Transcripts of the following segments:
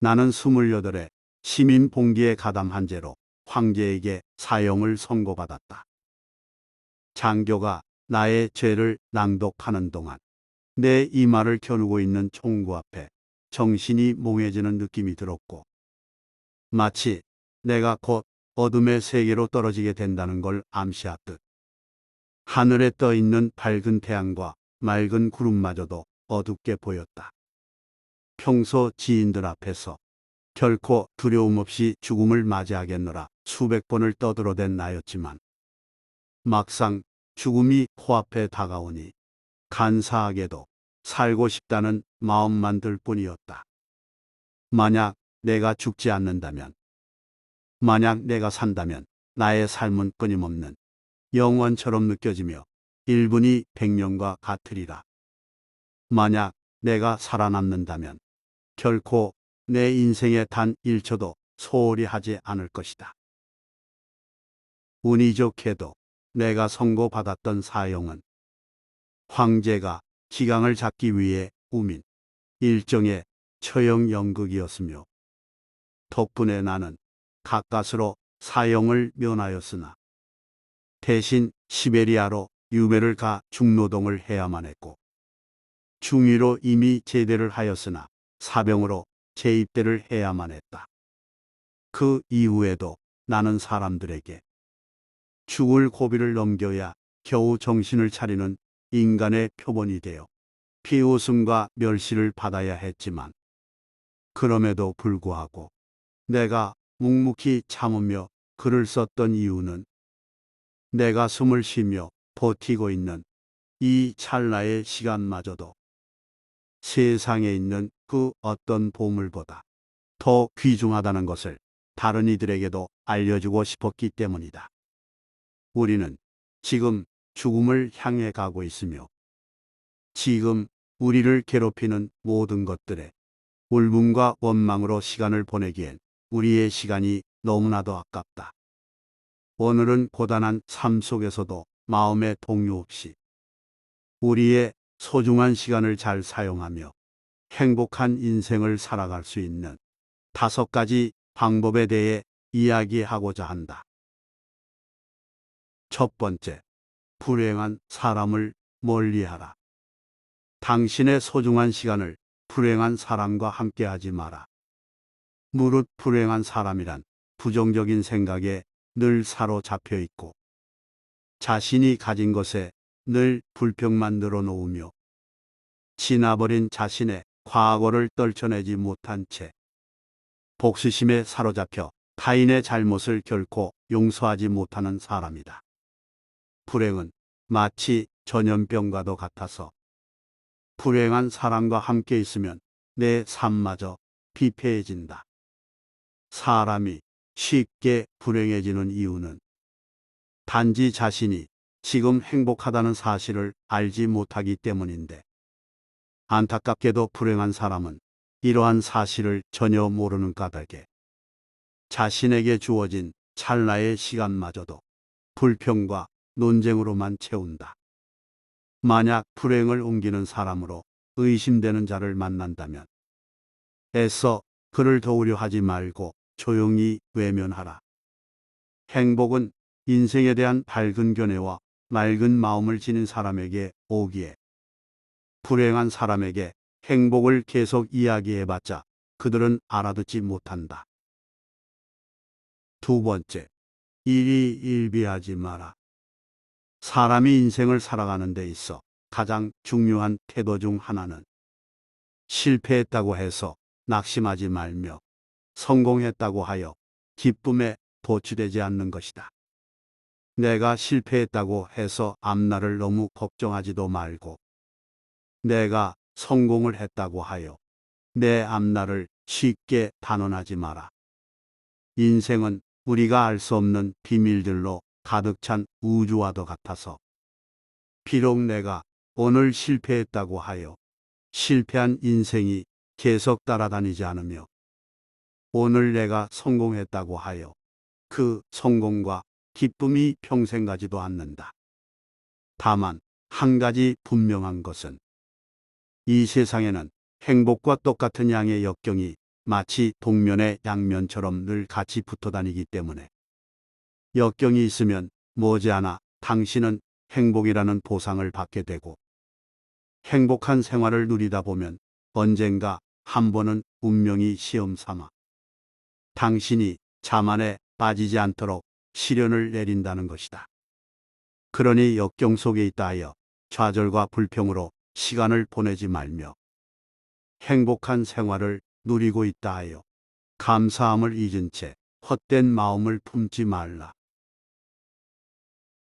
나는 28에 시민 봉기에 가담한 죄로 황제에게 사형을 선고받았다. 장교가 나의 죄를 낭독하는 동안 내 이마를 겨누고 있는 총구 앞에 정신이 몽해지는 느낌이 들었고, 마치 내가 곧 어둠의 세계로 떨어지게 된다는 걸 암시하듯 하늘에 떠 있는 밝은 태양과 맑은 구름마저도 어둡게 보였다. 평소 지인들 앞에서 결코 두려움 없이 죽음을 맞이하겠노라 수백 번을 떠들어댄 나였지만, 막상 죽음이 코앞에 다가오니 간사하게도 살고 싶다는 마음만 들 뿐이었다. 만약 내가 죽지 않는다면, 만약 내가 산다면 나의 삶은 끊임없는 영원처럼 느껴지며 1분이 100년과 같으리라. 만약 내가 살아남는다면 결코 내 인생에 단 1초도 소홀히 하지 않을 것이다. 운이 좋게도 내가 선고받았던 사형은 황제가 기강을 잡기 위해 우민 일종의 처형 연극이었으며, 덕분에 나는 가까스로 사형을 면하였으나 대신 시베리아로 유배를 가 중노동을 해야만 했고, 중위로 이미 제대를 하였으나 사병으로 재입대를 해야만 했다. 그 이후에도 나는 사람들에게 죽을 고비를 넘겨야 겨우 정신을 차리는 인간의 표본이 되어 비웃음과 멸시를 받아야 했지만, 그럼에도 불구하고 내가 묵묵히 참으며 글을 썼던 이유는 내가 숨을 쉬며 버티고 있는 이 찰나의 시간마저도 세상에 있는 그 어떤 보물보다 더 귀중하다는 것을 다른 이들에게도 알려주고 싶었기 때문이다. 우리는 지금 죽음을 향해 가고 있으며, 지금 우리를 괴롭히는 모든 것들에 울분과 원망으로 시간을 보내기엔 우리의 시간이 너무나도 아깝다. 오늘은 고단한 삶 속에서도 마음의 동요 없이 우리의 소중한 시간을 잘 사용하며 행복한 인생을 살아갈 수 있는 5가지 방법에 대해 이야기하고자 한다. 첫 번째, 불행한 사람을 멀리하라. 당신의 소중한 시간을 불행한 사람과 함께하지 마라. 무릇 불행한 사람이란 부정적인 생각에 늘 사로잡혀 있고, 자신이 가진 것에 늘 불평만 늘어놓으며 지나버린 자신의 과거를 떨쳐내지 못한 채 복수심에 사로잡혀 타인의 잘못을 결코 용서하지 못하는 사람이다. 불행은 마치 전염병과도 같아서 불행한 사람과 함께 있으면 내 삶마저 피폐해진다. 사람이 쉽게 불행해지는 이유는 단지 자신이 지금 행복하다는 사실을 알지 못하기 때문인데, 안타깝게도 불행한 사람은 이러한 사실을 전혀 모르는 까닭에 자신에게 주어진 찰나의 시간마저도 불평과 논쟁으로만 채운다. 만약 불행을 옮기는 사람으로 의심되는 자를 만난다면 애써 그를 도우려 하지 말고 조용히 외면하라. 행복은 인생에 대한 밝은 견해와 맑은 마음을 지닌 사람에게 오기에, 불행한 사람에게 행복을 계속 이야기해봤자 그들은 알아듣지 못한다. 두 번째, 일희일비하지 마라. 사람이 인생을 살아가는 데 있어 가장 중요한 태도 중 하나는 실패했다고 해서 낙심하지 말며 성공했다고 하여 기쁨에 도취되지 않는 것이다. 내가 실패했다고 해서 앞날을 너무 걱정하지도 말고, 내가 성공을 했다고 하여 내 앞날을 쉽게 단언하지 마라. 인생은 우리가 알 수 없는 비밀들로 가득 찬 우주와도 같아서, 비록 내가 오늘 실패했다고 하여 실패한 인생이 계속 따라다니지 않으며, 오늘 내가 성공했다고 하여 그 성공과 기쁨이 평생 가지도 않는다. 다만 한 가지 분명한 것은 이 세상에는 행복과 똑같은 양의 역경이 마치 동면의 양면처럼 늘 같이 붙어 다니기 때문에 역경이 있으면 머지않아 당신은 행복이라는 보상을 받게 되고 행복한 생활을 누리다 보면 언젠가 한 번은 운명이 시험 삼아 당신이 자만에 빠지지 않도록 시련을 내린다는 것이다. 그러니 역경 속에 있다 하여 좌절과 불평으로 시간을 보내지 말며 행복한 생활을 누리고 있다 하여 감사함을 잊은 채 헛된 마음을 품지 말라.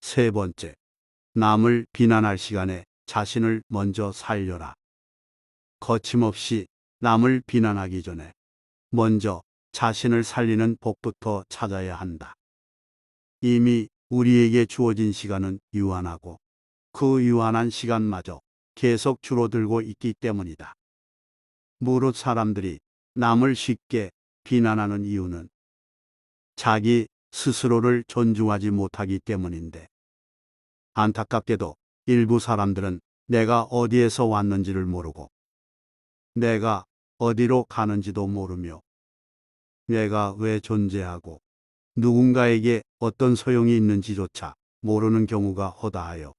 세 번째, 남을 비난할 시간에 자신을 먼저 살려라. 거침없이 남을 비난하기 전에 먼저 자신을 살리는 법부터 찾아야 한다. 이미 우리에게 주어진 시간은 유한하고 그 유한한 시간마저 계속 줄어들고 있기 때문이다. 무릇 사람들이 남을 쉽게 비난하는 이유는 자기 스스로를 존중하지 못하기 때문인데 안타깝게도 일부 사람들은 내가 어디에서 왔는지를 모르고 내가 어디로 가는지도 모르며 내가 왜 존재하고 누군가에게 어떤 소용이 있는지조차 모르는 경우가 허다하여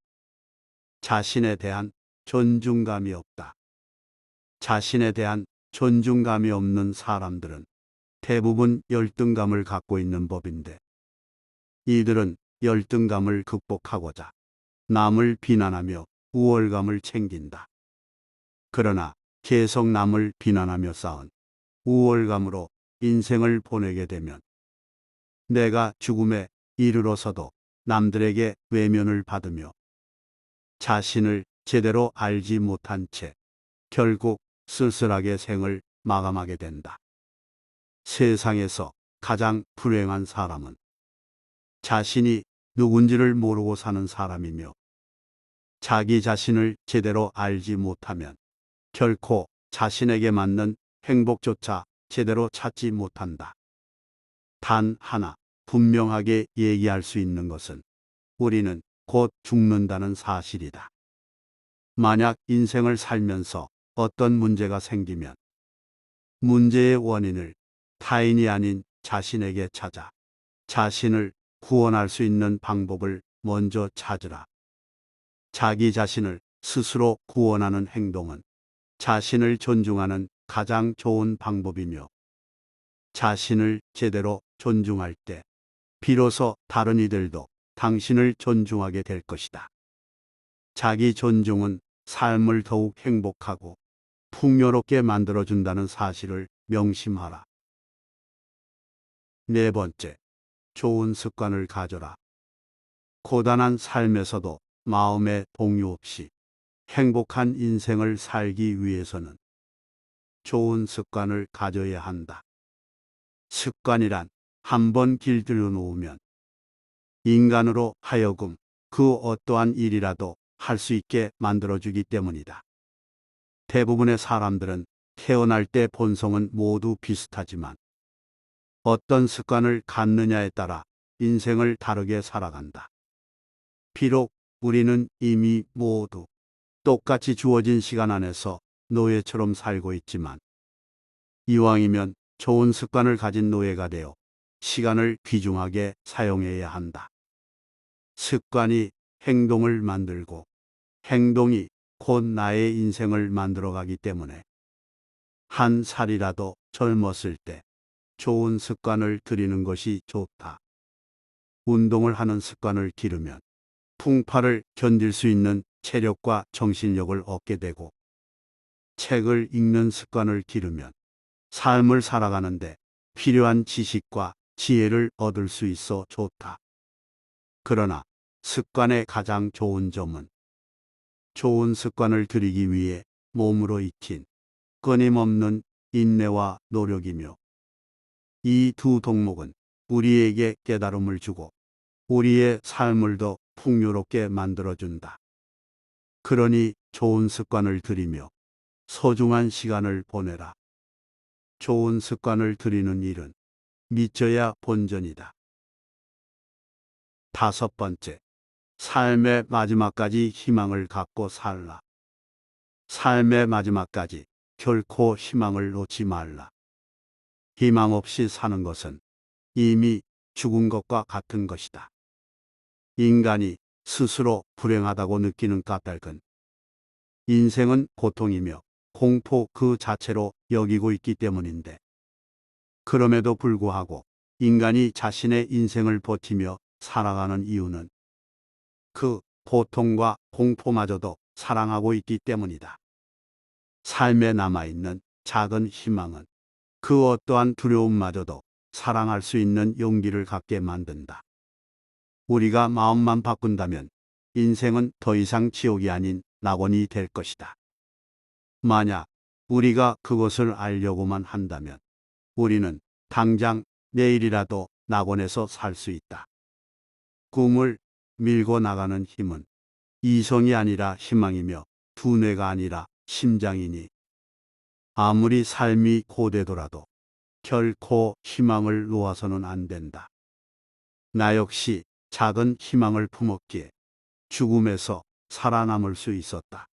자신에 대한 존중감이 없다. 자신에 대한 존중감이 없는 사람들은 대부분 열등감을 갖고 있는 법인데 이들은 열등감을 극복하고자 남을 비난하며 우월감을 챙긴다. 그러나 계속 남을 비난하며 쌓은 우월감으로 인생을 보내게 되면 내가 죽음에 이르러서도 남들에게 외면을 받으며 자신을 제대로 알지 못한 채 결국 쓸쓸하게 생을 마감하게 된다. 세상에서 가장 불행한 사람은 자신이 누군지를 모르고 사는 사람이며 자기 자신을 제대로 알지 못하면 결코 자신에게 맞는 행복조차 제대로 찾지 못한다. 단 하나 분명하게 얘기할 수 있는 것은 우리는 곧 죽는다는 사실이다. 만약 인생을 살면서 어떤 문제가 생기면 문제의 원인을 타인이 아닌 자신에게 찾아 자신을 구원할 수 있는 방법을 먼저 찾으라. 자기 자신을 스스로 구원하는 행동은 자신을 존중하는 가장 좋은 방법이며 자신을 제대로 존중할 때 비로소 다른 이들도 당신을 존중하게 될 것이다. 자기 존중은 삶을 더욱 행복하고 풍요롭게 만들어준다는 사실을 명심하라. 네 번째, 좋은 습관을 가져라. 고단한 삶에서도 마음의 동요 없이 행복한 인생을 살기 위해서는 좋은 습관을 가져야 한다. 습관이란 한번 길들여 놓으면 인간으로 하여금 그 어떠한 일이라도 할 수 있게 만들어주기 때문이다. 대부분의 사람들은 태어날 때 본성은 모두 비슷하지만 어떤 습관을 갖느냐에 따라 인생을 다르게 살아간다. 비록 우리는 이미 모두 똑같이 주어진 시간 안에서 노예처럼 살고 있지만 이왕이면 좋은 습관을 가진 노예가 되어 시간을 귀중하게 사용해야 한다. 습관이 행동을 만들고 행동이 곧 나의 인생을 만들어가기 때문에 한 살이라도 젊었을 때 좋은 습관을 들이는 것이 좋다. 운동을 하는 습관을 기르면 풍파를 견딜 수 있는 체력과 정신력을 얻게 되고 책을 읽는 습관을 기르면 삶을 살아가는데 필요한 지식과 지혜를 얻을 수 있어 좋다. 그러나 습관의 가장 좋은 점은 좋은 습관을 들이기 위해 몸으로 익힌 끊임없는 인내와 노력이며 이 두 덕목은 우리에게 깨달음을 주고 우리의 삶을 더 풍요롭게 만들어준다. 그러니 좋은 습관을 들이며 소중한 시간을 보내라. 좋은 습관을 들이는 일은 믿져야 본전이다. 다섯 번째, 삶의 마지막까지 희망을 갖고 살라. 삶의 마지막까지 결코 희망을 놓지 말라. 희망 없이 사는 것은 이미 죽은 것과 같은 것이다. 인간이 스스로 불행하다고 느끼는 까닭은 인생은 고통이며 공포 그 자체로 여기고 있기 때문인데, 그럼에도 불구하고 인간이 자신의 인생을 버티며 살아가는 이유는 그 고통과 공포마저도 사랑하고 있기 때문이다. 삶에 남아있는 작은 희망은 그 어떠한 두려움마저도 사랑할 수 있는 용기를 갖게 만든다. 우리가 마음만 바꾼다면 인생은 더 이상 지옥이 아닌 낙원이 될 것이다. 만약 우리가 그것을 알려고만 한다면 우리는 당장 내일이라도 낙원에서 살 수 있다. 꿈을 밀고 나가는 힘은 이성이 아니라 희망이며 두뇌가 아니라 심장이니, 아무리 삶이 고되더라도 결코 희망을 놓아서는 안 된다. 나 역시 작은 희망을 품었기에 죽음에서 살아남을 수 있었다.